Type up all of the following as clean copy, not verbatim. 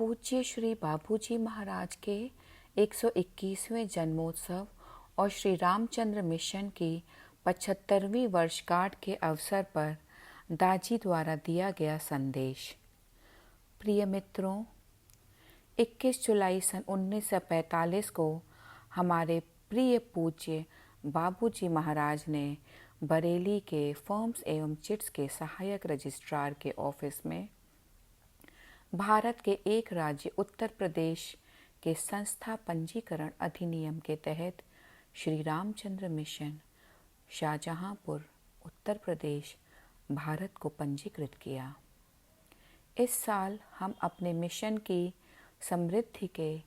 पूज्य श्री बाबूजी महाराज के 121वें जन्मोत्सव और श्री रामचंद्र मिशन की 75वीं वर्षगांठ के अवसर पर दाजी द्वारा दिया गया संदेश। प्रिय मित्रों, 21 जुलाई सन 1945 को हमारे प्रिय पूज्य बाबूजी महाराज ने बरेली के फर्म्स एवं चिट्स के सहायक रजिस्ट्रार के ऑफिस में भारत के एक राज्य उत्तर प्रदेश के संस्था पंजीकरण अधिनियम के तहत श्री रामचंद्र मिशन शाहजहांपुर उत्तर प्रदेश भारत को पंजीकृत किया। इस साल हम अपने मिशन की समृद्धि के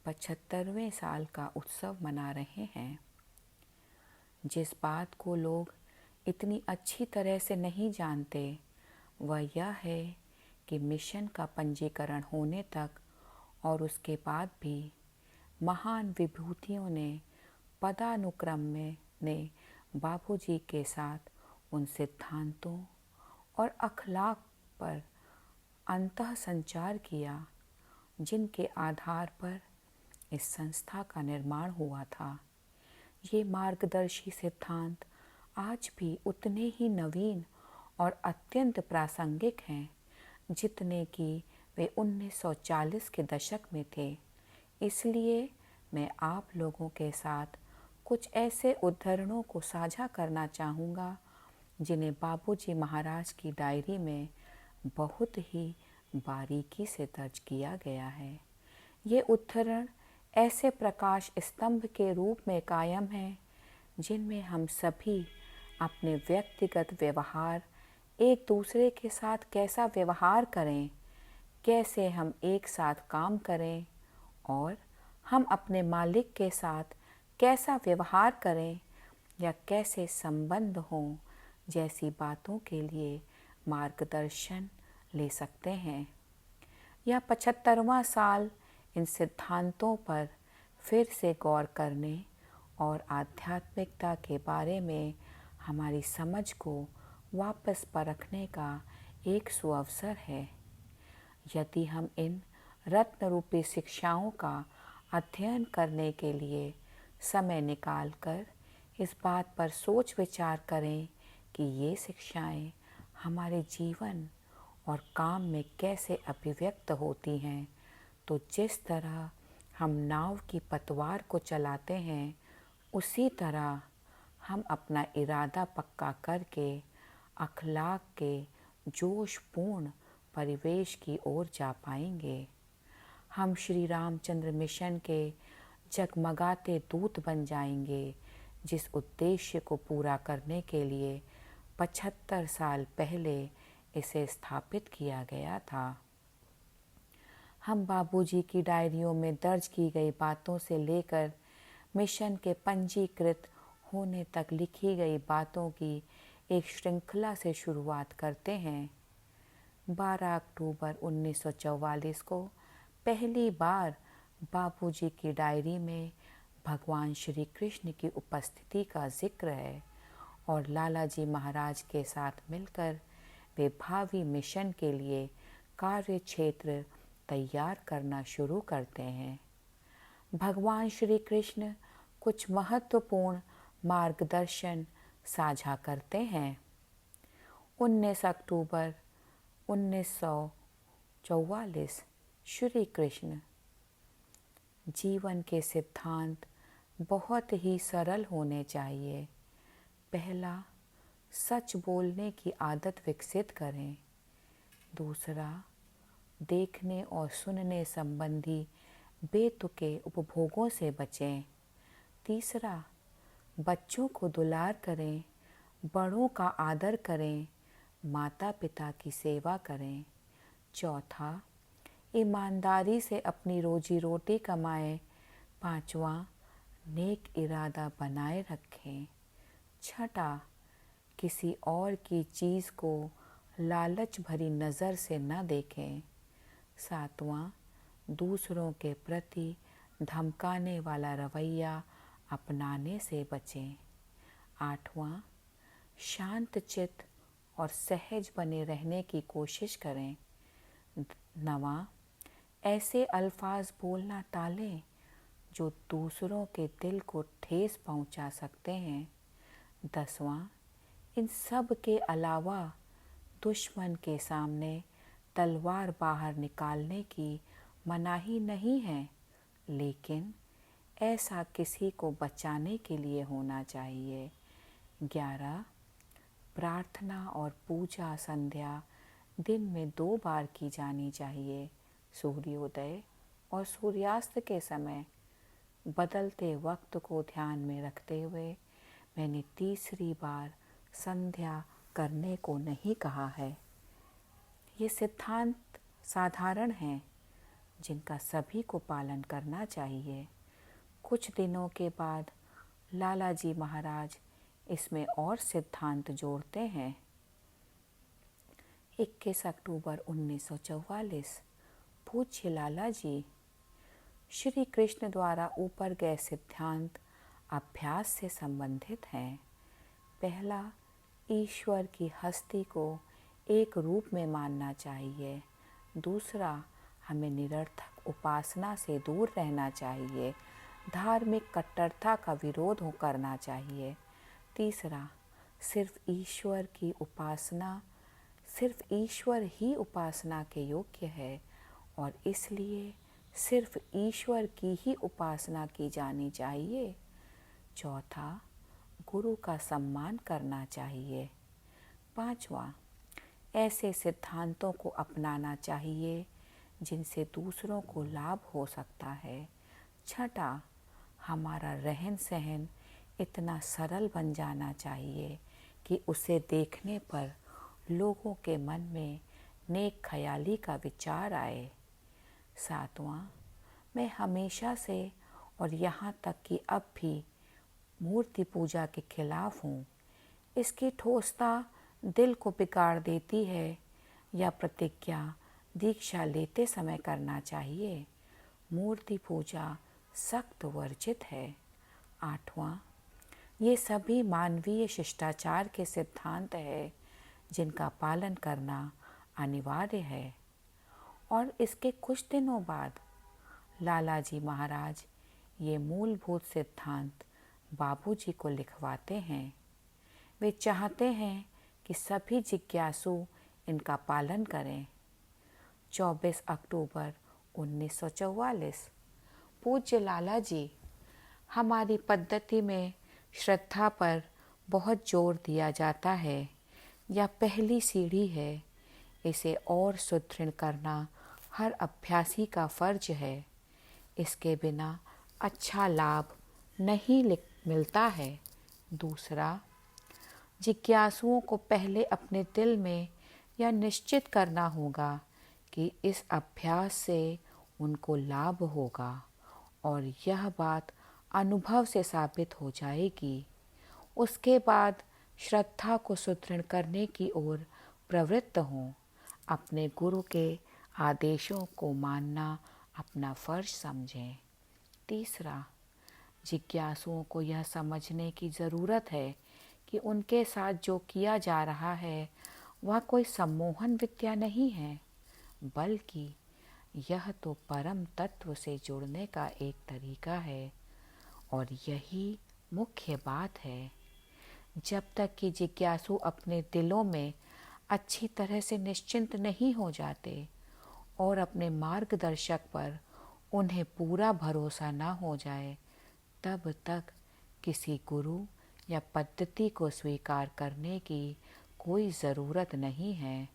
75वें साल का उत्सव मना रहे हैं। जिस बात को लोग इतनी अच्छी तरह से नहीं जानते वह यह है कि मिशन का पंजीकरण होने तक और उसके बाद भी महान विभूतियों ने पदानुक्रम ने बाबूजी के साथ उन सिद्धांतों और अखलाक पर अंतः संचार किया जिनके आधार पर इस संस्था का निर्माण हुआ था। ये मार्गदर्शी सिद्धांत आज भी उतने ही नवीन और अत्यंत प्रासंगिक हैं जितने कि वे 1940 के दशक में थे। इसलिए मैं आप लोगों के साथ कुछ ऐसे उद्धरणों को साझा करना चाहूँगा जिन्हें बाबूजी महाराज की डायरी में बहुत ही बारीकी से दर्ज किया गया है। ये उद्धरण ऐसे प्रकाश स्तंभ के रूप में कायम हैं जिनमें हम सभी अपने व्यक्तिगत व्यवहार, एक दूसरे के साथ कैसा व्यवहार करें, कैसे हम एक साथ काम करें और हम अपने मालिक के साथ कैसा व्यवहार करें या कैसे संबंध हों जैसी बातों के लिए मार्गदर्शन ले सकते हैं। यह 75वां साल इन सिद्धांतों पर फिर से गौर करने और आध्यात्मिकता के बारे में हमारी समझ को वापस परखने का एक सुअवसर है। यदि हम इन रत्न रूपी शिक्षाओं का अध्ययन करने के लिए समय निकालकर इस बात पर सोच विचार करें कि ये शिक्षाएं हमारे जीवन और काम में कैसे अभिव्यक्त होती हैं, तो जिस तरह हम नाव की पतवार को चलाते हैं उसी तरह हम अपना इरादा पक्का करके अखलाक के जोशपूर्ण परिवेश की ओर जा पाएंगे। हम श्री रामचंद्र मिशन के जगमगाते दूत बन जाएंगे जिस उद्देश्य को पूरा करने के लिए 75 साल पहले इसे स्थापित किया गया था। हम बाबूजी की डायरियों में दर्ज की गई बातों से लेकर मिशन के पंजीकृत होने तक लिखी गई बातों की एक श्रृंखला से शुरुआत करते हैं। 12 अक्टूबर 1944 को पहली बार बाबूजी की डायरी में भगवान श्री कृष्ण की उपस्थिति का जिक्र है और लालाजी महाराज के साथ मिलकर वे भावी मिशन के लिए कार्य क्षेत्र तैयार करना शुरू करते हैं। भगवान श्री कृष्ण कुछ महत्वपूर्ण मार्गदर्शन साझा करते हैं। 19 अक्टूबर 1944 श्री कृष्ण जीवन के सिद्धांत बहुत ही सरल होने चाहिए। पहला, सच बोलने की आदत विकसित करें। दूसरा, देखने और सुनने संबंधी बेतुके उपभोगों से बचें। तीसरा, बच्चों को दुलार करें, बड़ों का आदर करें, माता पिता की सेवा करें। चौथा, ईमानदारी से अपनी रोजी रोटी कमाएं। पांचवा, नेक इरादा बनाए रखें। छठा, किसी और की चीज़ को लालच भरी नज़र से न देखें। सातवां, दूसरों के प्रति धमकाने वाला रवैया अपनाने से बचें। आठवां, शांत चित्त और सहज बने रहने की कोशिश करें। नवां, ऐसे अल्फाज बोलना टालें जो दूसरों के दिल को ठेस पहुंचा सकते हैं। 10वां, इन सब के अलावा दुश्मन के सामने तलवार बाहर निकालने की मनाही नहीं है, लेकिन ऐसा किसी को बचाने के लिए होना चाहिए। 11, प्रार्थना और पूजा संध्या दिन में 2 बार की जानी चाहिए, सूर्योदय और सूर्यास्त के समय। बदलते वक्त को ध्यान में रखते हुए मैंने तीसरी बार संध्या करने को नहीं कहा है। ये सिद्धांत साधारण हैं, जिनका सभी को पालन करना चाहिए। कुछ दिनों के बाद लालाजी महाराज इसमें और सिद्धांत जोड़ते हैं। 21 अक्टूबर 1944। पूज्य लाला जी, श्री कृष्ण द्वारा ऊपर गए सिद्धांत अभ्यास से संबंधित हैं। पहला, ईश्वर की हस्ती को एक रूप में मानना चाहिए। दूसरा, हमें निरर्थक उपासना से दूर रहना चाहिए। धार्मिक कट्टरता का विरोध करना चाहिए। तीसरा, सिर्फ ईश्वर ही उपासना के योग्य है और इसलिए सिर्फ ईश्वर की ही उपासना की जानी चाहिए। चौथा, गुरु का सम्मान करना चाहिए। 5वां, ऐसे सिद्धांतों को अपनाना चाहिए जिनसे दूसरों को लाभ हो सकता है। 6, हमारा रहन सहन इतना सरल बन जाना चाहिए कि उसे देखने पर लोगों के मन में नेक ख्याली का विचार आए। 7वां, मैं हमेशा से और यहाँ तक कि अब भी मूर्ति पूजा के खिलाफ हूँ। इसकी ठोसता दिल को बिगाड़ देती है। या प्रतिज्ञा दीक्षा लेते समय करना चाहिए। मूर्ति पूजा सख्त वर्जित है। 8वां, ये सभी मानवीय शिष्टाचार के सिद्धांत है जिनका पालन करना अनिवार्य है। और इसके कुछ दिनों बाद लालाजी महाराज ये मूलभूत सिद्धांत बाबूजी को लिखवाते हैं। वे चाहते हैं कि सभी जिज्ञासु इनका पालन करें। 24 अक्टूबर 1944। पूज्य लाला जी, हमारी पद्धति में श्रद्धा पर बहुत जोर दिया जाता है। यह पहली सीढ़ी है। इसे और सुदृढ़ करना हर अभ्यासी का फर्ज है। इसके बिना अच्छा लाभ नहीं मिलता है। दूसरा, जिज्ञासुओं को पहले अपने दिल में यह निश्चित करना होगा कि इस अभ्यास से उनको लाभ होगा और यह बात अनुभव से साबित हो जाएगी। उसके बाद श्रद्धा को सुदृढ़ करने की ओर प्रवृत्त हों। अपने गुरु के आदेशों को मानना अपना फर्ज समझें। तीसरा, जिज्ञासुओं को यह समझने की ज़रूरत है कि उनके साथ जो किया जा रहा है वह कोई सम्मोहन विद्या नहीं है, बल्कि यह तो परम तत्व से जुड़ने का एक तरीका है। और यही मुख्य बात है। जब तक कि जिज्ञासु अपने दिलों में अच्छी तरह से निश्चिंत नहीं हो जाते और अपने मार्गदर्शक पर उन्हें पूरा भरोसा ना हो जाए, तब तक किसी गुरु या पद्धति को स्वीकार करने की कोई ज़रूरत नहीं है।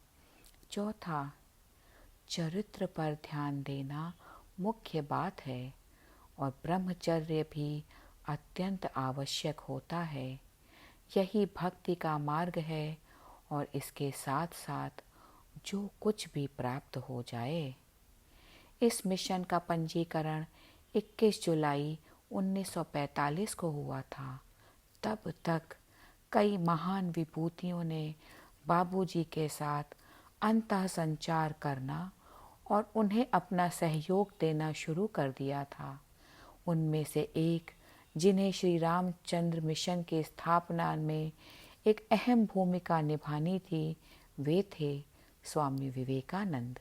चौथा, चरित्र पर ध्यान देना मुख्य बात है और ब्रह्मचर्य भी अत्यंत आवश्यक होता है। यही भक्ति का मार्ग है और इसके साथ साथ जो कुछ भी प्राप्त हो जाए। इस मिशन का पंजीकरण 21 जुलाई 1945 को हुआ था। तब तक कई महान विभूतियों ने बाबूजी के साथ अंतः संचार करना और उन्हें अपना सहयोग देना शुरू कर दिया था। उनमें से एक, जिन्हें श्री रामचंद्र मिशन की स्थापना में एक अहम भूमिका निभानी थी, वे थे स्वामी विवेकानंद,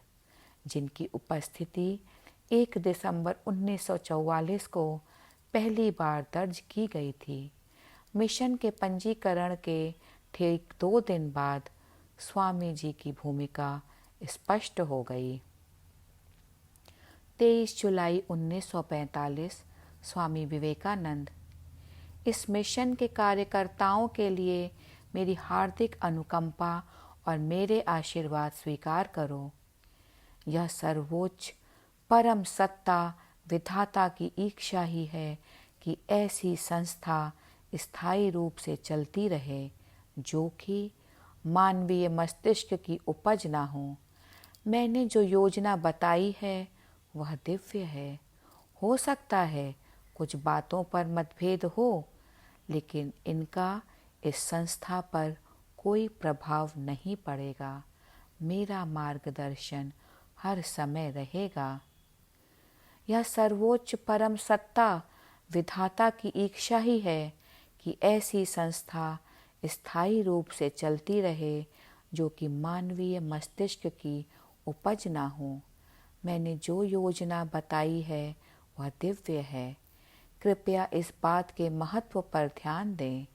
जिनकी उपस्थिति 1 दिसंबर 1944 को पहली बार दर्ज की गई थी। मिशन के पंजीकरण के ठीक 2 दिन बाद स्वामी जी की भूमिका स्पष्ट हो गई। 23 जुलाई 1945 स्वामी विवेकानंद। इस मिशन के कार्यकर्ताओं के लिए मेरी हार्दिक अनुकंपा और मेरे आशीर्वाद स्वीकार करो। यह सर्वोच्च परम सत्ता विधाता की इच्छा ही है कि ऐसी संस्था स्थायी रूप से चलती रहे जो कि मानवीय मस्तिष्क की उपज न हो। मैंने जो योजना बताई है वह दिव्य है। हो सकता है कुछ बातों पर मतभेद हो, लेकिन इनका इस संस्था पर कोई प्रभाव नहीं पड़ेगा। मेरा मार्गदर्शन हर समय रहेगा। यह सर्वोच्च परम सत्ता विधाता की इच्छा ही है कि ऐसी संस्था स्थायी रूप से चलती रहे जो कि मानवीय मस्तिष्क की उपज ना हो। मैंने जो योजना बताई है वह दिव्य है। कृपया इस बात के महत्व पर ध्यान दें।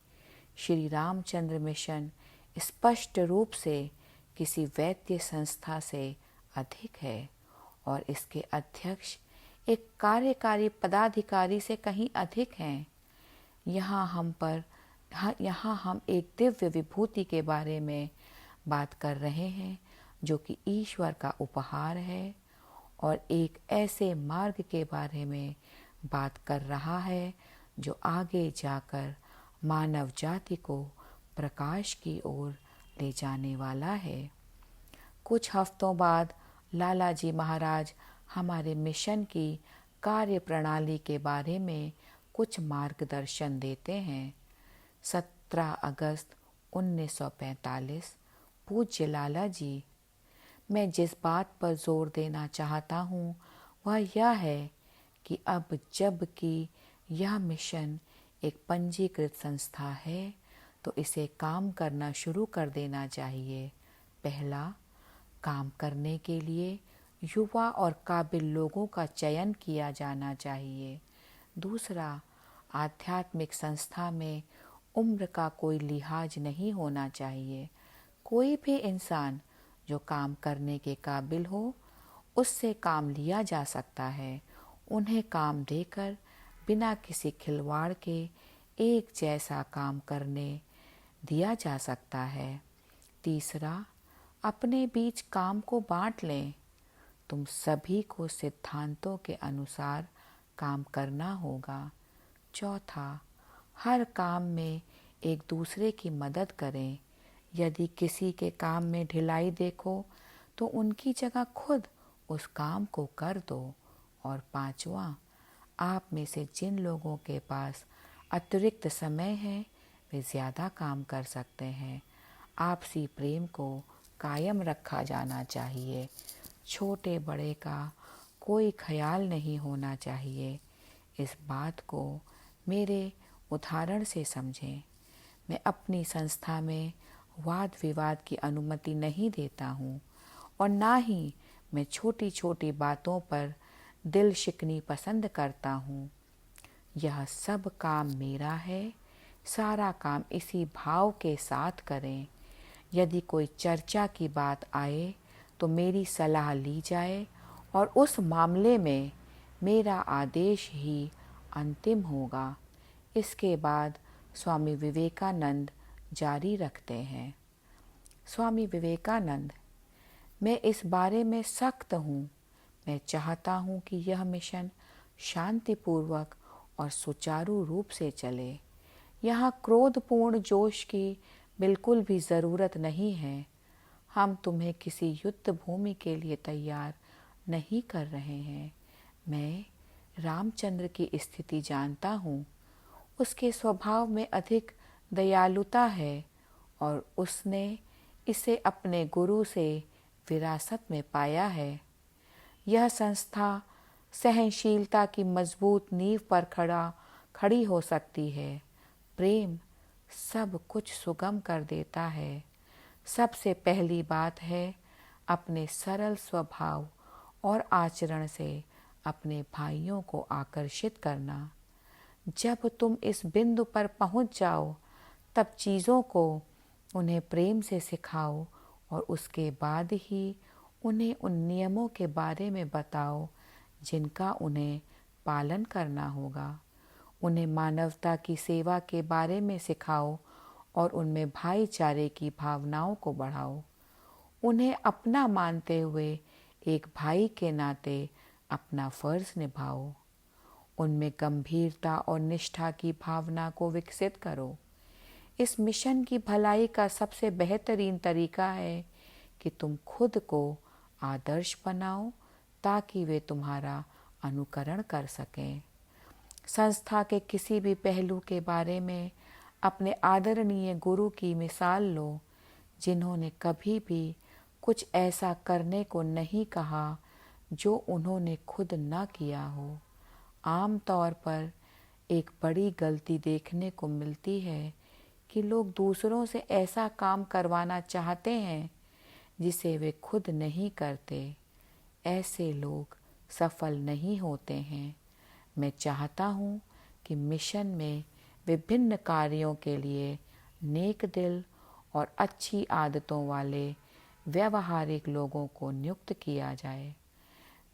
श्री रामचंद्र मिशन स्पष्ट रूप से किसी वैद्य संस्था से अधिक है और इसके अध्यक्ष एक कार्यकारी पदाधिकारी से कहीं अधिक हैं। यहाँ हम एक दिव्य विभूति के बारे में बात कर रहे हैं जो कि ईश्वर का उपहार है और एक ऐसे मार्ग के बारे में बात कर रहा है जो आगे जाकर मानव जाति को प्रकाश की ओर ले जाने वाला है। कुछ हफ्तों बाद लालाजी महाराज हमारे मिशन की कार्य प्रणाली के बारे में कुछ मार्गदर्शन देते हैं। 17 अगस्त 1945। पूज्य लाला जी, मैं जिस बात पर जोर देना चाहता हूँ वह यह है कि अब जब कि यह मिशन एक पंजीकृत संस्था है तो इसे काम करना शुरू कर देना चाहिए। पहला, काम करने के लिए युवा और काबिल लोगों का चयन किया जाना चाहिए। दूसरा, आध्यात्मिक संस्था में उम्र का कोई लिहाज नहीं होना चाहिए। कोई भी इंसान जो काम करने के काबिल हो उससे काम लिया जा सकता है। उन्हें काम देकर बिना किसी खिलवाड़ के एक जैसा काम करने दिया जा सकता है। तीसरा, अपने बीच काम को बांट लें। तुम सभी को सिद्धांतों के अनुसार काम करना होगा। चौथा, हर काम में एक दूसरे की मदद करें। यदि किसी के काम में ढिलाई देखो तो उनकी जगह खुद उस काम को कर दो। और पांचवा, आप में से जिन लोगों के पास अतिरिक्त समय है वे ज़्यादा काम कर सकते हैं। आपसी प्रेम को कायम रखा जाना चाहिए। छोटे बड़े का कोई ख्याल नहीं होना चाहिए। इस बात को मेरे उदाहरण से समझें। मैं अपनी संस्था में वाद विवाद की अनुमति नहीं देता हूँ और ना ही मैं छोटी छोटी बातों पर दिल शिकनी पसंद करता हूँ। यह सब काम मेरा है। सारा काम इसी भाव के साथ करें। यदि कोई चर्चा की बात आए तो मेरी सलाह ली जाए और उस मामले में मेरा आदेश ही अंतिम होगा। इसके बाद स्वामी विवेकानंद जारी रखते हैं। स्वामी विवेकानंद, मैं इस बारे में सख्त हूँ। मैं चाहता हूँ कि यह मिशन शांतिपूर्वक और सुचारू रूप से चले। यहाँ क्रोधपूर्ण जोश की बिल्कुल भी ज़रूरत नहीं है। हम तुम्हें किसी युद्ध भूमि के लिए तैयार नहीं कर रहे हैं। मैं रामचंद्र की स्थिति जानता हूँ। उसके स्वभाव में अधिक दयालुता है और उसने इसे अपने गुरु से विरासत में पाया है। यह संस्था सहनशीलता की मजबूत नींव पर खड़ी हो सकती है। प्रेम सब कुछ सुगम कर देता है। सबसे पहली बात है अपने सरल स्वभाव और आचरण से अपने भाइयों को आकर्षित करना। जब तुम इस बिंदु पर पहुंच जाओ तब चीज़ों को उन्हें प्रेम से सिखाओ और उसके बाद ही उन्हें उन नियमों के बारे में बताओ जिनका उन्हें पालन करना होगा। उन्हें मानवता की सेवा के बारे में सिखाओ और उनमें भाईचारे की भावनाओं को बढ़ाओ। उन्हें अपना मानते हुए एक भाई के नाते अपना फर्ज निभाओ। उनमें गंभीरता और निष्ठा की भावना को विकसित करो। इस मिशन की भलाई का सबसे बेहतरीन तरीका है कि तुम खुद को आदर्श बनाओ ताकि वे तुम्हारा अनुकरण कर सकें। संस्था के किसी भी पहलू के बारे में अपने आदरणीय गुरु की मिसाल लो, जिन्होंने कभी भी कुछ ऐसा करने को नहीं कहा जो उन्होंने खुद न किया हो। आम तौर पर एक बड़ी गलती देखने को मिलती है कि लोग दूसरों से ऐसा काम करवाना चाहते हैं जिसे वे खुद नहीं करते। ऐसे लोग सफल नहीं होते हैं। मैं चाहता हूँ कि मिशन में विभिन्न कार्यों के लिए नेक दिल और अच्छी आदतों वाले व्यावहारिक लोगों को नियुक्त किया जाए।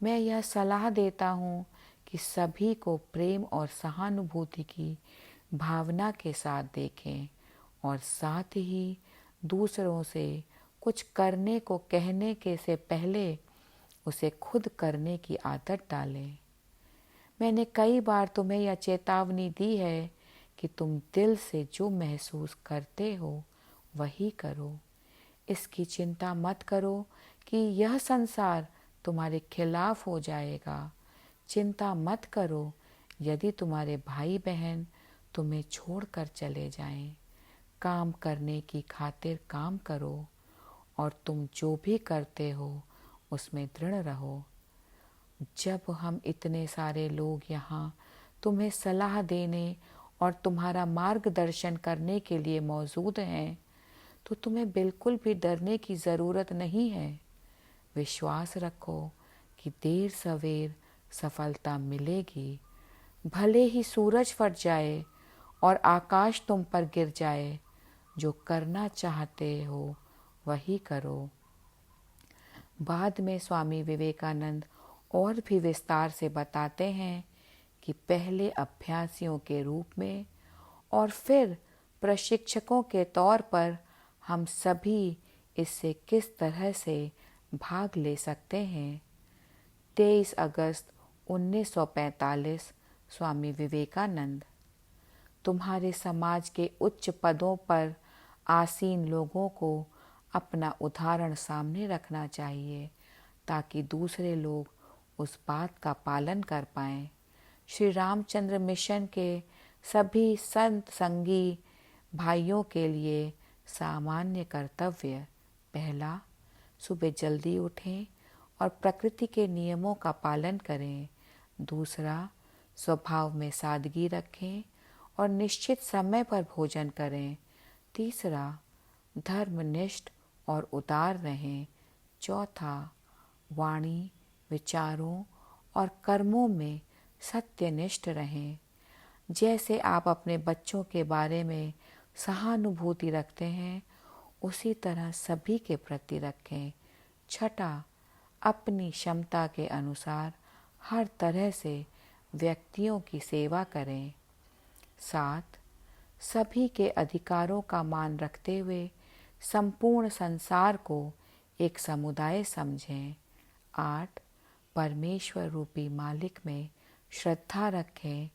मैं यह सलाह देता हूँ कि सभी को प्रेम और सहानुभूति की भावना के साथ देखें और साथ ही दूसरों से कुछ करने को कहने के से पहले उसे खुद करने की आदत डालें। मैंने कई बार तुम्हें यह चेतावनी दी है कि तुम दिल से जो महसूस करते हो वही करो। इसकी चिंता मत करो कि यह संसार तुम्हारे खिलाफ हो जाएगा। चिंता मत करो यदि तुम्हारे भाई बहन तुम्हें छोड़कर चले जाएं। काम करने की खातिर काम करो और तुम जो भी करते हो उसमें दृढ़ रहो। जब हम इतने सारे लोग यहाँ तुम्हें सलाह देने और तुम्हारा मार्गदर्शन करने के लिए मौजूद हैं, तो तुम्हें बिल्कुल भी डरने की ज़रूरत नहीं है। विश्वास रखो कि देर सवेर सफलता मिलेगी। भले ही सूरज फट जाए और आकाश तुम पर गिर जाए, जो करना चाहते हो वही करो। बाद में स्वामी विवेकानंद और भी विस्तार से बताते हैं कि पहले अभ्यासियों के रूप में और फिर प्रशिक्षकों के तौर पर हम सभी इससे किस तरह से भाग ले सकते हैं। 23 अगस्त 1945 स्वामी विवेकानंद। तुम्हारे समाज के उच्च पदों पर आसीन लोगों को अपना उदाहरण सामने रखना चाहिए ताकि दूसरे लोग उस बात का पालन कर पाएं। श्री रामचंद्र मिशन के सभी संत संगी भाइयों के लिए सामान्य कर्तव्य: पहला, सुबह जल्दी उठें और प्रकृति के नियमों का पालन करें। दूसरा, स्वभाव में सादगी रखें और निश्चित समय पर भोजन करें। तीसरा, धर्मनिष्ठ और उदार रहें। चौथा, वाणी, विचारों और कर्मों में सत्यनिष्ठ रहें। जैसे आप अपने बच्चों के बारे में सहानुभूति रखते हैं, उसी तरह सभी के प्रति रखें। छठा, अपनी क्षमता के अनुसार हर तरह से व्यक्तियों की सेवा करें। 7, सभी के अधिकारों का मान रखते हुए संपूर्ण संसार को एक समुदाय समझें। 8, परमेश्वर रूपी मालिक में श्रद्धा रखें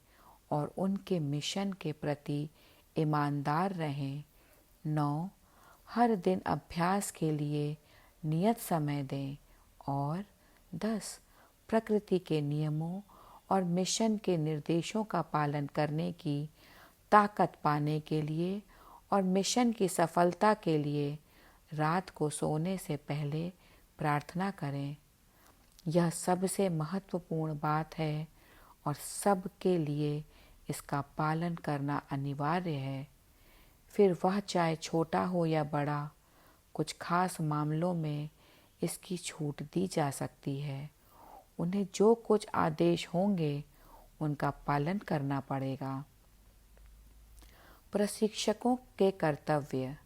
और उनके मिशन के प्रति ईमानदार रहें। 9, हर दिन अभ्यास के लिए नियत समय दें। और 10, प्रकृति के नियमों और मिशन के निर्देशों का पालन करने की ताकत पाने के लिए और मिशन की सफलता के लिए रात को सोने से पहले प्रार्थना करें। यह सबसे महत्वपूर्ण बात है और सबके लिए इसका पालन करना अनिवार्य है। फिर वह चाहे छोटा हो या बड़ा, कुछ खास मामलों में इसकी छूट दी जा सकती है। उन्हें जो कुछ आदेश होंगे उनका पालन करना पड़ेगा। प्रशिक्षकों के कर्तव्य: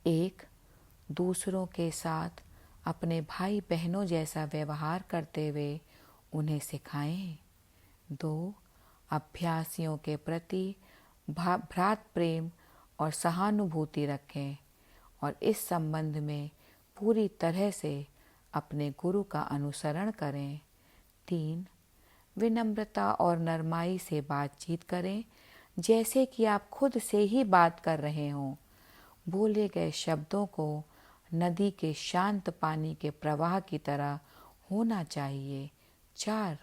1. दूसरों के साथ अपने भाई बहनों जैसा व्यवहार करते हुए उन्हें सिखाएं। 2. अभ्यासियों के प्रति भ्रातृ प्रेम और सहानुभूति रखें और इस संबंध में पूरी तरह से अपने गुरु का अनुसरण करें। 3. विनम्रता और नरमाई से बातचीत करें, जैसे कि आप खुद से ही बात कर रहे हों। बोले गए शब्दों को नदी के शांत पानी के प्रवाह की तरह होना चाहिए। 4.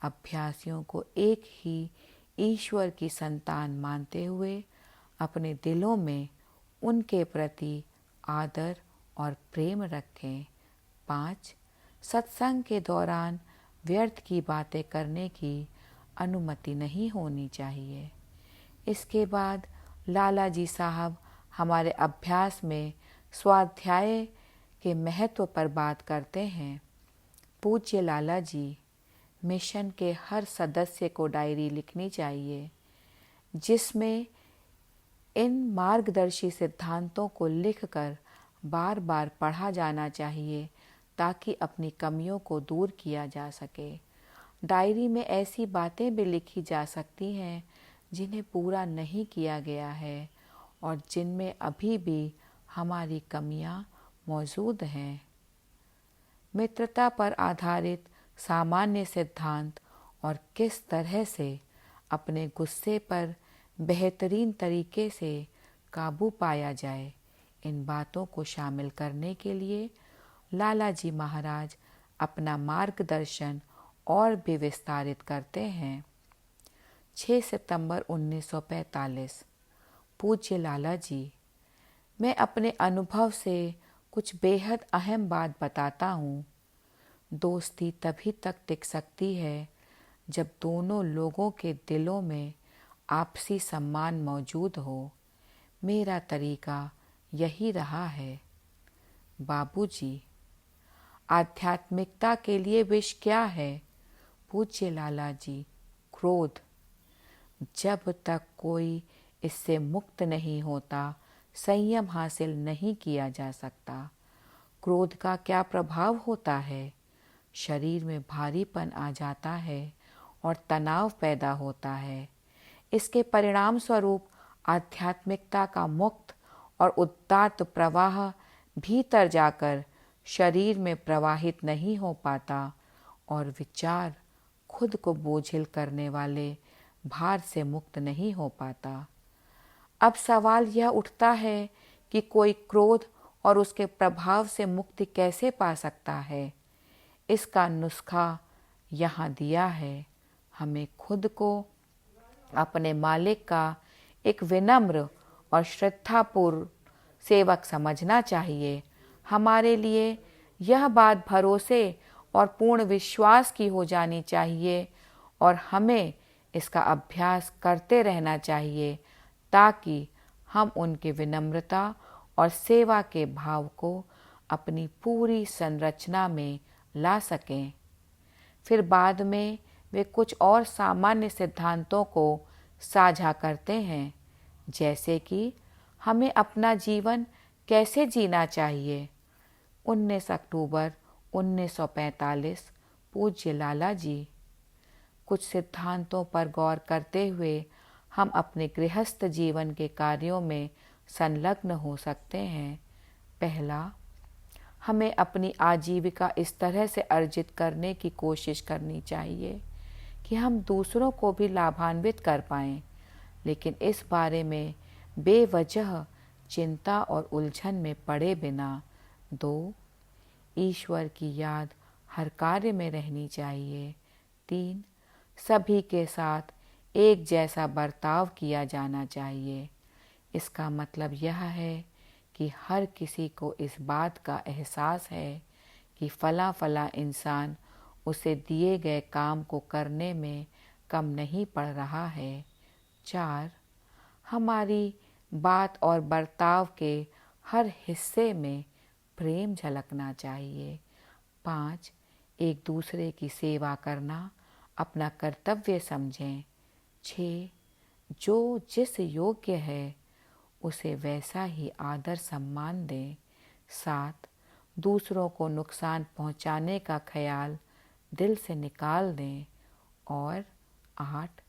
अभ्यासियों को एक ही ईश्वर की संतान मानते हुए अपने दिलों में उनके प्रति आदर और प्रेम रखें। 5. सत्संग के दौरान व्यर्थ की बातें करने की अनुमति नहीं होनी चाहिए। इसके बाद लाला जी साहब हमारे अभ्यास में स्वाध्याय के महत्व पर बात करते हैं। पूज्य लाला जी, मिशन के हर सदस्य को डायरी लिखनी चाहिए जिसमें इन मार्गदर्शी सिद्धांतों को लिखकर बार बार पढ़ा जाना चाहिए ताकि अपनी कमियों को दूर किया जा सके। डायरी में ऐसी बातें भी लिखी जा सकती हैं जिन्हें पूरा नहीं किया गया है और जिनमें अभी भी हमारी कमियां मौजूद हैं। मित्रता पर आधारित सामान्य सिद्धांत और किस तरह से अपने गुस्से पर बेहतरीन तरीके से काबू पाया जाए, इन बातों को शामिल करने के लिए लाला जी महाराज अपना मार्गदर्शन और भी विस्तारित करते हैं। 6 सितंबर 1945। पूज्य लाला जी, मैं अपने अनुभव से कुछ बेहद अहम बात बताता हूँ। दोस्ती तभी तक टिक सकती है जब दोनों लोगों के दिलों में आपसी सम्मान मौजूद हो। मेरा तरीका यही रहा है। बाबूजी, आध्यात्मिकता के लिए विष क्या है? पूज्य लाला जी, क्रोध। जब तक कोई इससे मुक्त नहीं होता, संयम हासिल नहीं किया जा सकता। क्रोध का क्या प्रभाव होता है? शरीर में भारीपन आ जाता है और तनाव पैदा होता है। इसके परिणाम स्वरूप आध्यात्मिकता का मुक्त और उदात्त प्रवाह भीतर जाकर शरीर में प्रवाहित नहीं हो पाता और विचार खुद को बोझिल करने वाले भार से मुक्त नहीं हो पाता। अब सवाल यह उठता है कि कोई क्रोध और उसके प्रभाव से मुक्ति कैसे पा सकता है? इसका नुस्खा यहाँ दिया है। हमें खुद को अपने मालिक का एक विनम्र और श्रद्धापूर्ण सेवक समझना चाहिए। हमारे लिए यह बात भरोसे और पूर्ण विश्वास की हो जानी चाहिए और हमें इसका अभ्यास करते रहना चाहिए ताकि हम उनके विनम्रता और सेवा के भाव को अपनी पूरी संरचना में ला सकें। फिर बाद में वे कुछ और सामान्य सिद्धांतों को साझा करते हैं, जैसे कि हमें अपना जीवन कैसे जीना चाहिए। 19 अक्टूबर 1945। पूज्य लाला जी, कुछ सिद्धांतों पर गौर करते हुए हम अपने गृहस्थ जीवन के कार्यों में संलग्न हो सकते हैं। पहला, हमें अपनी आजीविका इस तरह से अर्जित करने की कोशिश करनी चाहिए कि हम दूसरों को भी लाभान्वित कर पाएं, लेकिन इस बारे में बेवजह चिंता और उलझन में पड़े बिना। 2, ईश्वर की याद हर कार्य में रहनी चाहिए। 3, सभी के साथ एक जैसा बर्ताव किया जाना चाहिए। इसका मतलब यह है कि हर किसी को इस बात का एहसास है कि फला फला इंसान उसे दिए गए काम को करने में कम नहीं पड़ रहा है। 4, हमारी बात और बर्ताव के हर हिस्से में प्रेम झलकना चाहिए। 5, एक दूसरे की सेवा करना अपना कर्तव्य समझें। 6. जो जिस योग्य है उसे वैसा ही आदर सम्मान दें। 7. दूसरों को नुकसान पहुंचाने का ख्याल दिल से निकाल दें। और 8.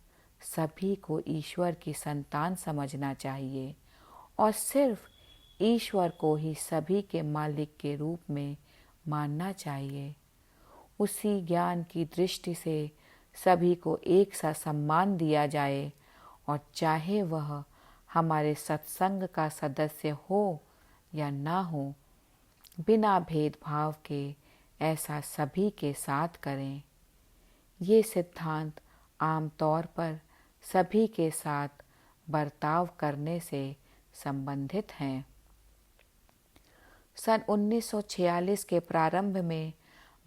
सभी को ईश्वर की संतान समझना चाहिए और सिर्फ ईश्वर को ही सभी के मालिक के रूप में मानना चाहिए। उसी ज्ञान की दृष्टि से सभी को एक सा सम्मान दिया जाए और चाहे वह हमारे सत्संग का सदस्य हो या ना हो, बिना भेदभाव के ऐसा सभी के साथ करें। ये सिद्धांत आमतौर पर सभी के साथ बर्ताव करने से संबंधित हैं। सन 1946 के प्रारंभ में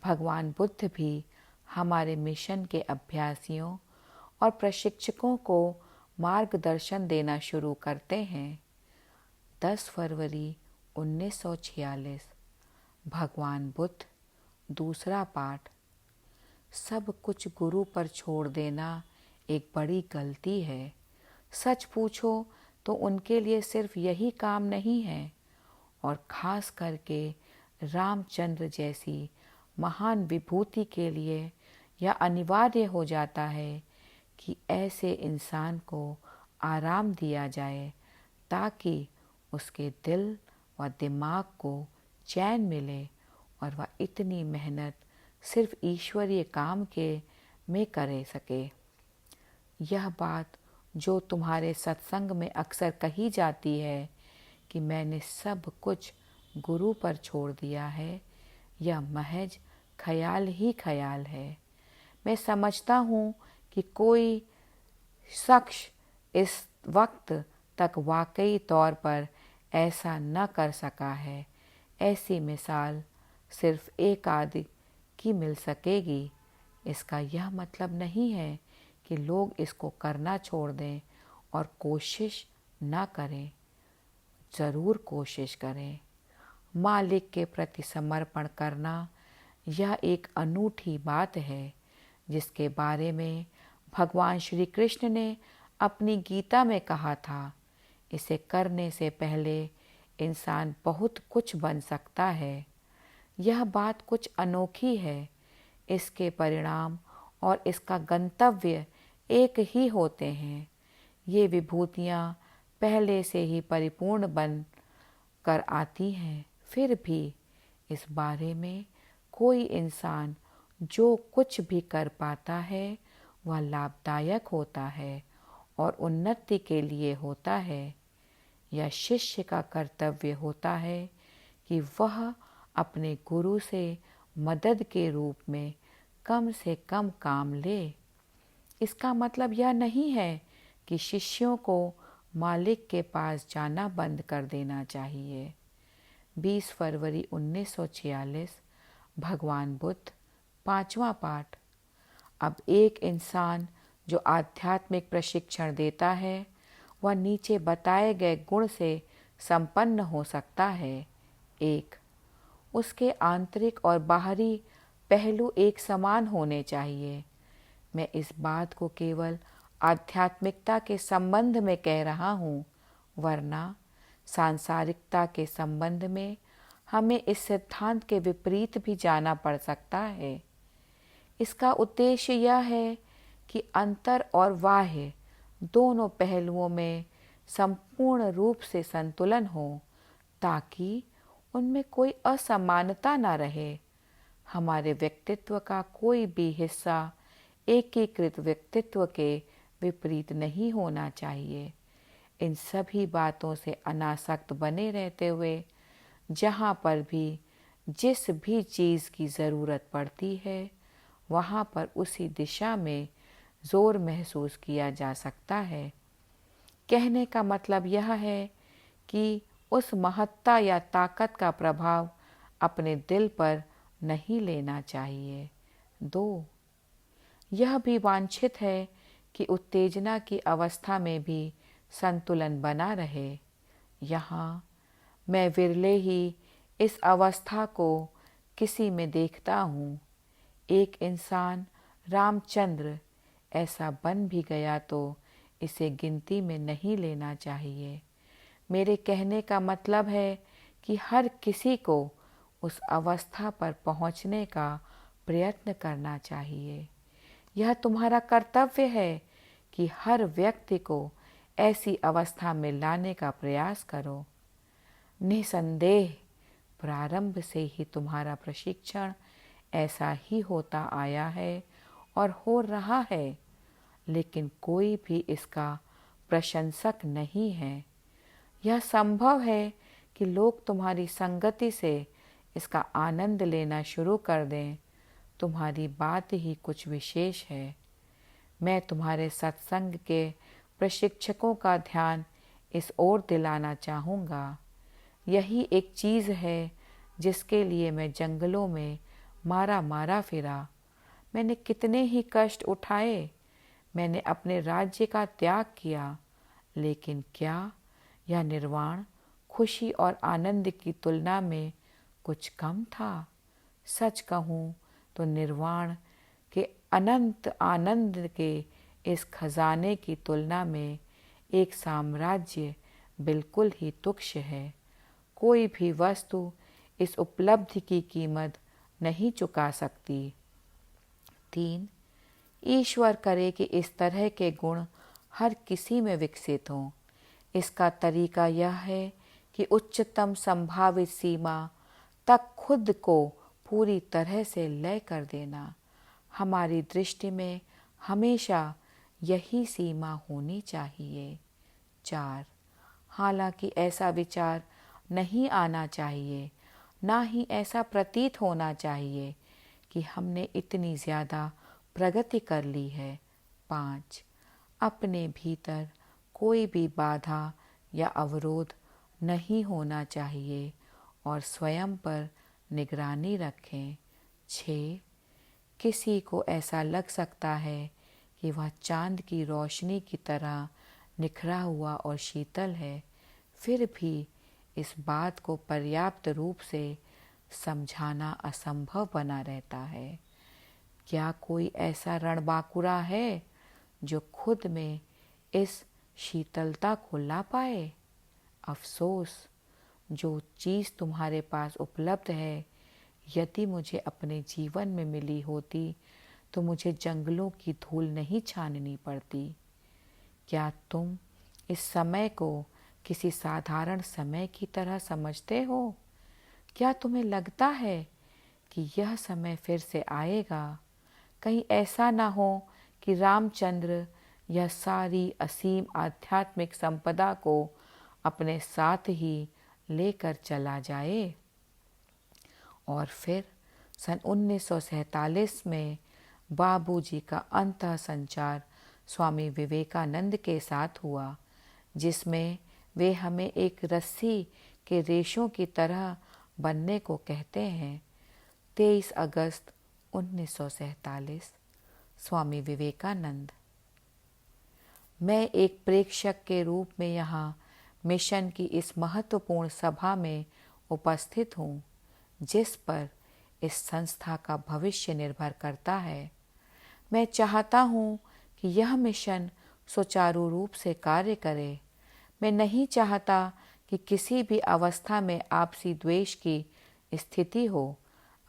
भगवान बुद्ध भी हमारे मिशन के अभ्यासियों और प्रशिक्षकों को मार्गदर्शन देना शुरू करते हैं। 10 फरवरी 1946। भगवान बुद्ध। दूसरा पाठ। सब कुछ गुरु पर छोड़ देना एक बड़ी गलती है। सच पूछो तो उनके लिए सिर्फ यही काम नहीं है, और खास करके रामचंद्र जैसी महान विभूति के लिए यह अनिवार्य हो जाता है कि ऐसे इंसान को आराम दिया जाए ताकि उसके दिल व दिमाग को चैन मिले और वह इतनी मेहनत सिर्फ ईश्वरीय काम के में करे सके। यह बात जो तुम्हारे सत्संग में अक्सर कही जाती है कि मैंने सब कुछ गुरु पर छोड़ दिया है, यह महज ख्याल ही ख्याल है। मैं समझता हूँ कि कोई शख्स इस वक्त तक वाकई तौर पर ऐसा न कर सका है। ऐसी मिसाल सिर्फ एक आदि की मिल सकेगी। इसका यह मतलब नहीं है कि लोग इसको करना छोड़ दें और कोशिश ना करें। ज़रूर कोशिश करें। मालिक के प्रति समर्पण करना यह एक अनूठी बात है जिसके बारे में भगवान श्री कृष्ण ने अपनी गीता में कहा था। इसे करने से पहले इंसान बहुत कुछ बन सकता है। यह बात कुछ अनोखी है। इसके परिणाम और इसका गंतव्य एक ही होते हैं। ये विभूतियाँ पहले से ही परिपूर्ण बन कर आती हैं। फिर भी इस बारे में कोई इंसान जो कुछ भी कर पाता है वह लाभदायक होता है और उन्नति के लिए होता है। यह शिष्य का कर्तव्य होता है कि वह अपने गुरु से मदद के रूप में कम से कम काम ले। इसका मतलब यह नहीं है कि शिष्यों को मालिक के पास जाना बंद कर देना चाहिए। 20 फरवरी 1946। भगवान बुद्ध। 5वां पाठ। अब एक इंसान जो आध्यात्मिक प्रशिक्षण देता है वह नीचे बताए गए गुण से संपन्न हो सकता है। 1. उसके आंतरिक और बाहरी पहलू एक समान होने चाहिए। मैं इस बात को केवल आध्यात्मिकता के संबंध में कह रहा हूँ, वरना सांसारिकता के संबंध में हमें इस सिद्धांत के विपरीत भी जाना पड़ सकता है। इसका उद्देश्य यह है कि अंतर और बाह्य दोनों पहलुओं में संपूर्ण रूप से संतुलन हो ताकि उनमें कोई असमानता न रहे। हमारे व्यक्तित्व का कोई भी हिस्सा एकीकृत व्यक्तित्व के विपरीत नहीं होना चाहिए। इन सभी बातों से अनासक्त बने रहते हुए जहाँ पर भी जिस भी चीज़ की ज़रूरत पड़ती है वहाँ पर उसी दिशा में जोर महसूस किया जा सकता है। कहने का मतलब यह है कि उस महत्ता या ताकत का प्रभाव अपने दिल पर नहीं लेना चाहिए। 2. यह भी वांछित है कि उत्तेजना की अवस्था में भी संतुलन बना रहे। यहाँ मैं विरले ही इस अवस्था को किसी में देखता हूँ। एक इंसान रामचंद्र ऐसा बन भी गया तो इसे गिनती में नहीं लेना चाहिए। मेरे कहने का मतलब है कि हर किसी को उस अवस्था पर पहुंचने का प्रयत्न करना चाहिए। यह तुम्हारा कर्तव्य है कि हर व्यक्ति को ऐसी अवस्था में लाने का प्रयास करो। निसंदेह प्रारंभ से ही तुम्हारा प्रशिक्षण ऐसा ही होता आया है और हो रहा है, लेकिन कोई भी इसका प्रशंसक नहीं है। यह संभव है कि लोग तुम्हारी संगति से इसका आनंद लेना शुरू कर दें। तुम्हारी बात ही कुछ विशेष है। मैं तुम्हारे सत्संग के प्रशिक्षकों का ध्यान इस ओर दिलाना चाहूँगा। यही एक चीज़ है जिसके लिए मैं जंगलों में मारा मारा फिरा। मैंने कितने ही कष्ट उठाए, मैंने अपने राज्य का त्याग किया, लेकिन क्या यह निर्वाण खुशी और आनंद की तुलना में कुछ कम था? सच कहूँ तो निर्वाण के अनंत आनंद के इस खजाने की तुलना में एक साम्राज्य बिल्कुल ही तुच्छ है। कोई भी वस्तु इस उपलब्धि की कीमत नहीं चुका सकती। 3. ईश्वर करे कि इस तरह के गुण हर किसी में विकसित हों। इसका तरीका यह है कि उच्चतम संभावित सीमा तक खुद को पूरी तरह से लय कर देना। हमारी दृष्टि में हमेशा यही सीमा होनी चाहिए। 4. हालांकि ऐसा विचार नहीं आना चाहिए, ना ही ऐसा प्रतीत होना चाहिए कि हमने इतनी ज़्यादा प्रगति कर ली है। 5. अपने भीतर कोई भी बाधा या अवरोध नहीं होना चाहिए और स्वयं पर निगरानी रखें। 6. किसी को ऐसा लग सकता है कि वह चांद की रोशनी की तरह निखरा हुआ और शीतल है, फिर भी इस बात को पर्याप्त रूप से समझाना असंभव बना रहता है। क्या कोई ऐसा रणबांकुरा है जो खुद में इस शीतलता को ला पाए? अफसोस, जो चीज़ तुम्हारे पास उपलब्ध है, यदि मुझे अपने जीवन में मिली होती तो मुझे जंगलों की धूल नहीं छाननी पड़ती। क्या तुम इस समय को किसी साधारण समय की तरह समझते हो? क्या तुम्हें लगता है कि यह समय फिर से आएगा? कहीं ऐसा ना हो कि रामचंद्र यह सारी असीम आध्यात्मिक संपदा को अपने साथ ही लेकर चला जाए। और फिर सन 1947 में बाबूजी का अंतः संचार स्वामी विवेकानंद के साथ हुआ, जिसमें वे हमें एक रस्सी के रेशों की तरह बनने को कहते हैं। 23 अगस्त 1947। स्वामी विवेकानंद। मैं एक प्रेक्षक के रूप में यहाँ मिशन की इस महत्वपूर्ण सभा में उपस्थित हूँ, जिस पर इस संस्था का भविष्य निर्भर करता है। मैं चाहता हूँ कि यह मिशन सुचारू रूप से कार्य करे। मैं नहीं चाहता कि किसी भी अवस्था में आपसी द्वेष की स्थिति हो।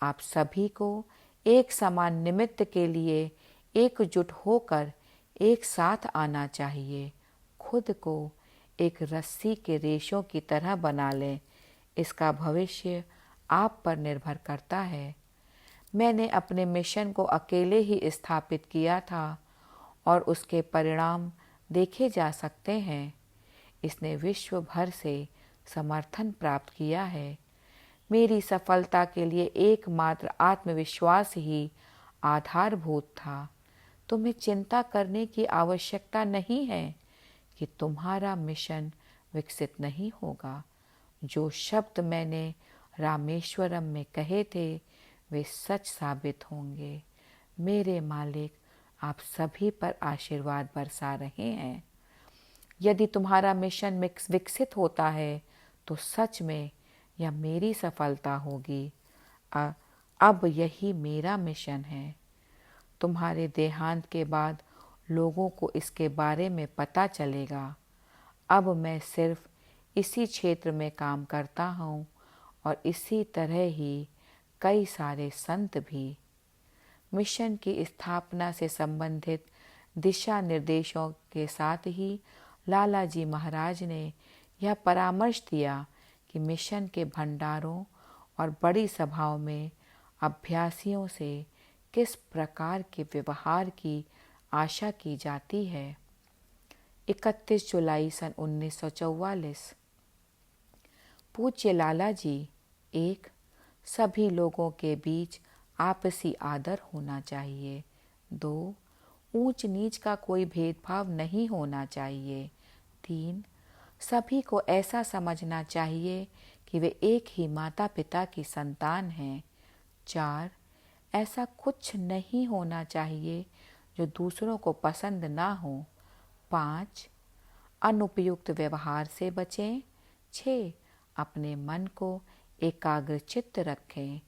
आप सभी को एक समान निमित्त के लिए एकजुट होकर एक साथ आना चाहिए। खुद को एक रस्सी के रेशों की तरह बना लें। इसका भविष्य आप पर निर्भर करता है। मैंने अपने मिशन को अकेले ही स्थापित किया था और उसके परिणाम देखे जा सकते हैं। इसने विश्व भर से समर्थन प्राप्त किया है। मेरी सफलता के लिए एकमात्र आत्मविश्वास ही आधारभूत था। तुम्हें चिंता करने की आवश्यकता नहीं है कि तुम्हारा मिशन विकसित नहीं होगा। जो शब्द मैंने रामेश्वरम में कहे थे वे सच साबित होंगे। मेरे मालिक आप सभी पर आशीर्वाद बरसा रहे हैं। यदि तुम्हारा मिशन विकसित होता है तो सच में यह मेरी सफलता होगी। अब यही मेरा मिशन है। तुम्हारे देहांत के बाद लोगों को इसके बारे में पता चलेगा। अब मैं सिर्फ इसी क्षेत्र में काम करता हूँ और इसी तरह ही कई सारे संत भी। मिशन की स्थापना से संबंधित दिशा निर्देशों के साथ ही लाला जी महाराज ने यह परामर्श दिया कि मिशन के भंडारों और बड़ी सभाओं में अभ्यासियों से किस प्रकार के व्यवहार की आशा की जाती है। 31 जुलाई सन 1944। पूज्य लाला जी। 1. सभी लोगों के बीच आपसी आदर होना चाहिए। 2. ऊंच नीच का कोई भेदभाव नहीं होना चाहिए। 3. सभी को ऐसा समझना चाहिए कि वे एक ही माता पिता की संतान हैं। 4. ऐसा कुछ नहीं होना चाहिए जो दूसरों को पसंद ना हो। 5. अनुपयुक्त व्यवहार से बचें। 6. अपने मन को एकाग्रचित्त रखें।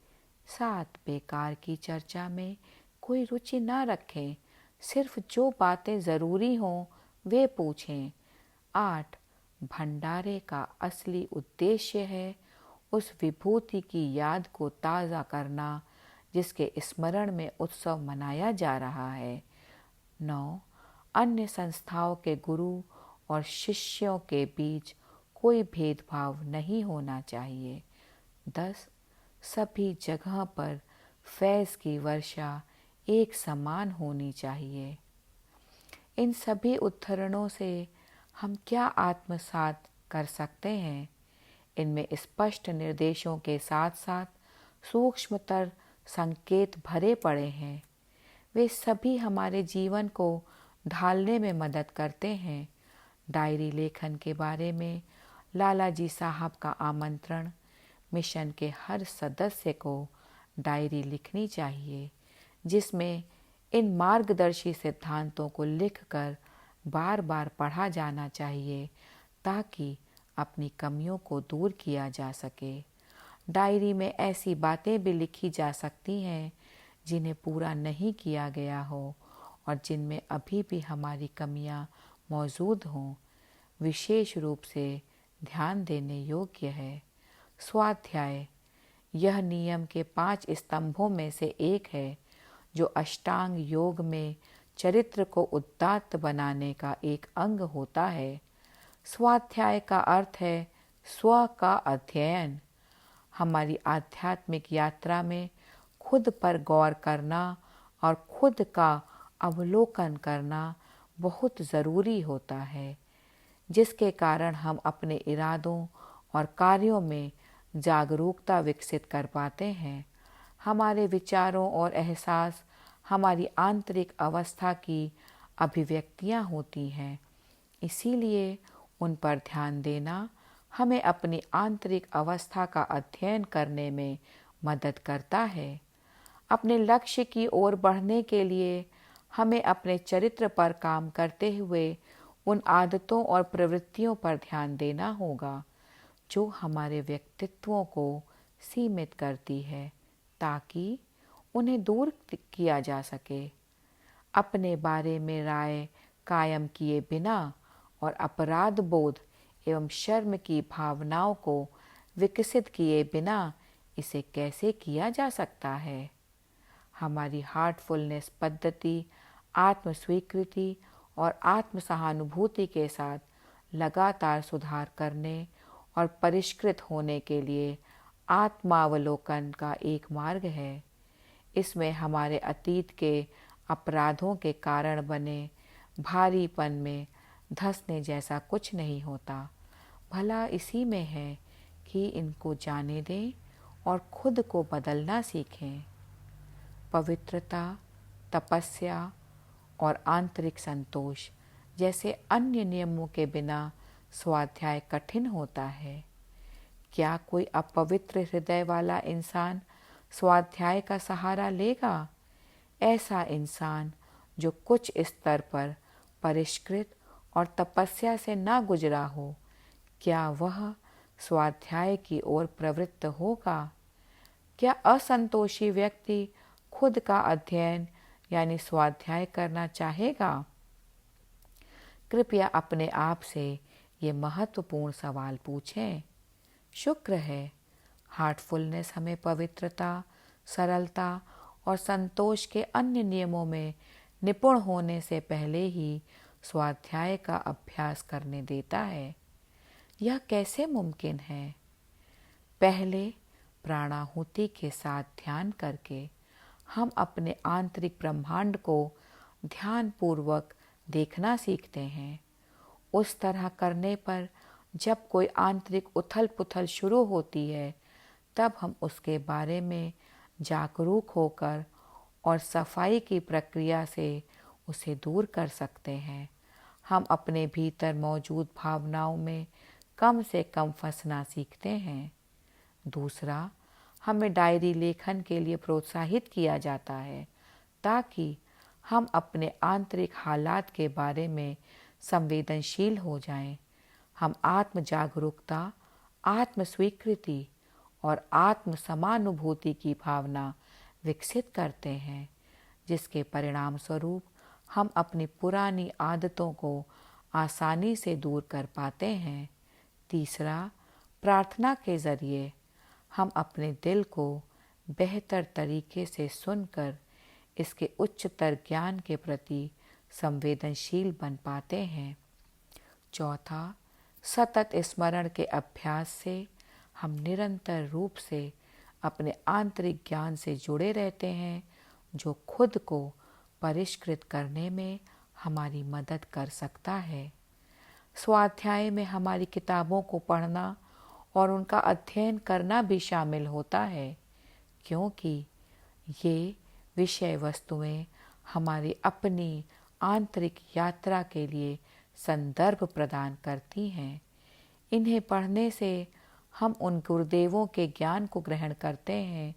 7. बेकार की चर्चा में कोई रुचि ना रखें, सिर्फ जो बातें ज़रूरी हों वे पूछें। 8. भंडारे का असली उद्देश्य है उस विभूति की याद को ताज़ा करना जिसके स्मरण में उत्सव मनाया जा रहा है। 9. अन्य संस्थाओं के गुरु और शिष्यों के बीच कोई भेदभाव नहीं होना चाहिए। 10. सभी जगह पर फैज़ की वर्षा एक समान होनी चाहिए। इन सभी उद्धरणों से हम क्या आत्मसात कर सकते हैं? इनमें स्पष्ट निर्देशों के साथ साथ सूक्ष्मतर संकेत भरे पड़े हैं। वे सभी हमारे जीवन को ढालने में मदद करते हैं। डायरी लेखन के बारे में लाला जी साहब का आमंत्रण। मिशन के हर सदस्य को डायरी लिखनी चाहिए जिसमें इन मार्गदर्शी सिद्धांतों को लिखकर बार बार पढ़ा जाना चाहिए ताकि अपनी कमियों को दूर किया जा सके। डायरी में ऐसी बातें भी लिखी जा सकती हैं जिन्हें पूरा नहीं किया गया हो और जिनमें अभी भी हमारी कमियां मौजूद हों। विशेष रूप से ध्यान देने योग्य है। स्वाध्याय। यह नियम के 5 स्तंभों में से एक है जो अष्टांग योग में चरित्र को उदात्त बनाने का एक अंग होता है। स्वाध्याय का अर्थ है स्व का अध्ययन। हमारी आध्यात्मिक यात्रा में खुद पर गौर करना और खुद का अवलोकन करना बहुत ज़रूरी होता है, जिसके कारण हम अपने इरादों और कार्यों में जागरूकता विकसित कर पाते हैं। हमारे विचारों और एहसास हमारी आंतरिक अवस्था की अभिव्यक्तियाँ होती हैं, इसीलिए उन पर ध्यान देना हमें अपनी आंतरिक अवस्था का अध्ययन करने में मदद करता है। अपने लक्ष्य की ओर बढ़ने के लिए हमें अपने चरित्र पर काम करते हुए उन आदतों और प्रवृत्तियों पर ध्यान देना होगा जो हमारे व्यक्तित्वों को सीमित करती है ताकि उन्हें दूर किया जा सके। अपने बारे में राय कायम किए बिना और अपराध बोध एवं शर्म की भावनाओं को विकसित किए बिना इसे कैसे किया जा सकता है? हमारी हार्टफुलनेस पद्धति आत्म स्वीकृति और आत्म सहानुभूति के साथ लगातार सुधार करने और परिष्कृत होने के लिए आत्मावलोकन का एक मार्ग है। इसमें हमारे अतीत के अपराधों के कारण बने भारीपन में धंसने जैसा कुछ नहीं होता। भला इसी में है कि इनको जाने दें और खुद को बदलना सीखें। पवित्रता, तपस्या और आंतरिक संतोष जैसे अन्य नियमों के बिना स्वाध्याय कठिन होता है। क्या कोई अपवित्र हृदय वाला इंसान स्वाध्याय का सहारा लेगा? ऐसा इंसान जो कुछ स्तर पर परिष्कृत और तपस्या से ना गुजरा हो, क्या वह स्वाध्याय की ओर प्रवृत्त होगा? क्या असंतोषी व्यक्ति खुद का अध्ययन यानी स्वाध्याय करना चाहेगा? कृपया अपने आप से ये महत्वपूर्ण सवाल पूछें। शुक्र है, हार्टफुलनेस हमें पवित्रता, सरलता और संतोष के अन्य नियमों में निपुण होने से पहले ही स्वाध्याय का अभ्यास करने देता है। यह कैसे मुमकिन है? पहले प्राणाहुति के साथ ध्यान करके हम अपने आंतरिक ब्रह्मांड को ध्यानपूर्वक देखना सीखते हैं। उस तरह करने पर जब कोई आंतरिक उथल पुथल शुरू होती है, तब हम उसके बारे में जागरूक होकर और सफाई की प्रक्रिया से उसे दूर कर सकते हैं। हम अपने भीतर मौजूद भावनाओं में कम से कम फंसना सीखते हैं। दूसरा, हमें डायरी लेखन के लिए प्रोत्साहित किया जाता है ताकि हम अपने आंतरिक हालात के बारे में संवेदनशील हो जाएं। हम आत्म जागरूकता, आत्म स्वीकृति और आत्म समानुभूति की भावना विकसित करते हैं, जिसके परिणाम स्वरूप हम अपनी पुरानी आदतों को आसानी से दूर कर पाते हैं। तीसरा, प्रार्थना के जरिए हम अपने दिल को बेहतर तरीके से सुनकर इसके उच्चतर ज्ञान के प्रति संवेदनशील बन पाते हैं। चौथा, सतत स्मरण के अभ्यास से हम निरंतर रूप से अपने आंतरिक ज्ञान से जुड़े रहते हैं, जो खुद को परिष्कृत करने में हमारी मदद कर सकता है। स्वाध्याय में हमारी किताबों को पढ़ना और उनका अध्ययन करना भी शामिल होता है, क्योंकि ये विषय वस्तुएं हमारी अपनी आंतरिक यात्रा के लिए संदर्भ प्रदान करती हैं। इन्हें पढ़ने से हम उन गुरुदेवों के ज्ञान को ग्रहण करते हैं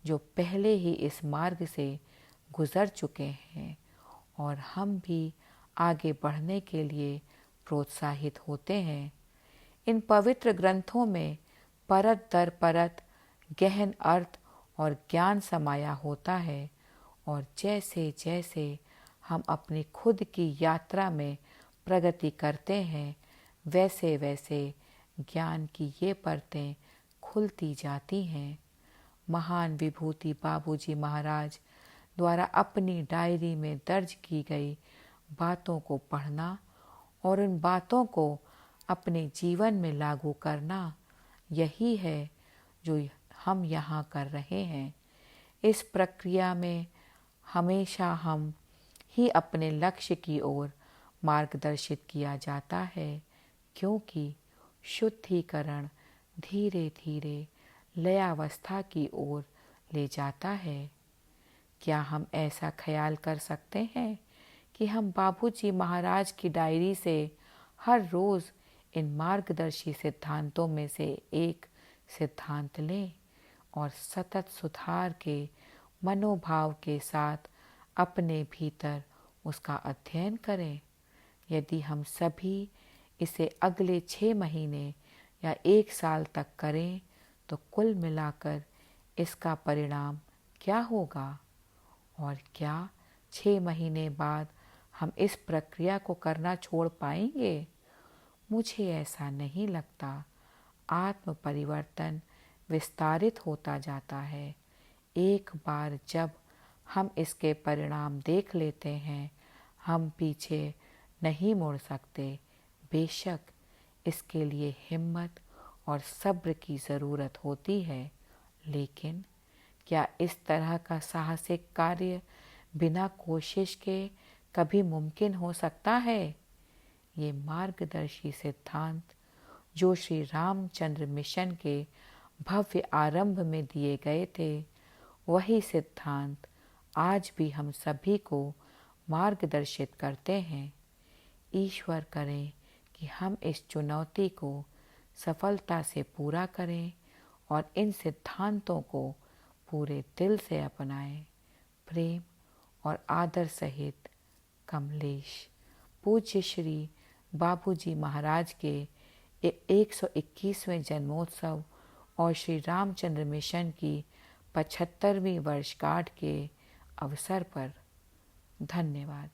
जो पहले ही इस मार्ग से गुजर चुके हैं, और हम भी आगे बढ़ने के लिए प्रोत्साहित होते हैं। इन पवित्र ग्रंथों में परत दर परत गहन अर्थ और ज्ञान समाया होता है, और जैसे जैसे हम अपनी खुद की यात्रा में प्रगति करते हैं, वैसे वैसे ज्ञान की ये परतें खुलती जाती हैं। महान विभूति बाबूजी महाराज द्वारा अपनी डायरी में दर्ज की गई बातों को पढ़ना और उन बातों को अपने जीवन में लागू करना, यही है जो हम यहाँ कर रहे हैं। इस प्रक्रिया में हमेशा हम ही अपने लक्ष्य की ओर मार्गदर्शित किया जाता है, क्योंकि शुद्धिकरण धीरे धीरे लयावस्था की ओर ले जाता है। क्या हम ऐसा ख्याल कर सकते हैं कि हम बाबूजी महाराज की डायरी से हर रोज़ इन मार्गदर्शी सिद्धांतों में से एक सिद्धांत लें और सतत सुधार के मनोभाव के साथ अपने भीतर उसका अध्ययन करें? यदि हम सभी इसे अगले 6 महीने या 1 साल तक करें, तो कुल मिलाकर इसका परिणाम क्या होगा? और क्या 6 महीने बाद हम इस प्रक्रिया को करना छोड़ पाएंगे? मुझे ऐसा नहीं लगता। आत्म परिवर्तन विस्तारित होता जाता है। एक बार जब हम इसके परिणाम देख लेते हैं, हम पीछे नहीं मुड़ सकते। बेशक इसके लिए हिम्मत और सब्र की ज़रूरत होती है, लेकिन क्या इस तरह का साहसिक कार्य बिना कोशिश के कभी मुमकिन हो सकता है? ये मार्गदर्शी सिद्धांत जो श्री रामचंद्र मिशन के भव्य आरंभ में दिए गए थे, वही सिद्धांत आज भी हम सभी को मार्गदर्शित करते हैं। ईश्वर करें कि हम इस चुनौती को सफलता से पूरा करें और इन सिद्धांतों को पूरे दिल से अपनाएं। प्रेम और आदर सहित कमलेश। पूज्य श्री बाबूजी महाराज के 121वें जन्मोत्सव और श्री रामचंद्र मिशन की 75वीं वर्षगांठ के अवसर पर। धन्यवाद।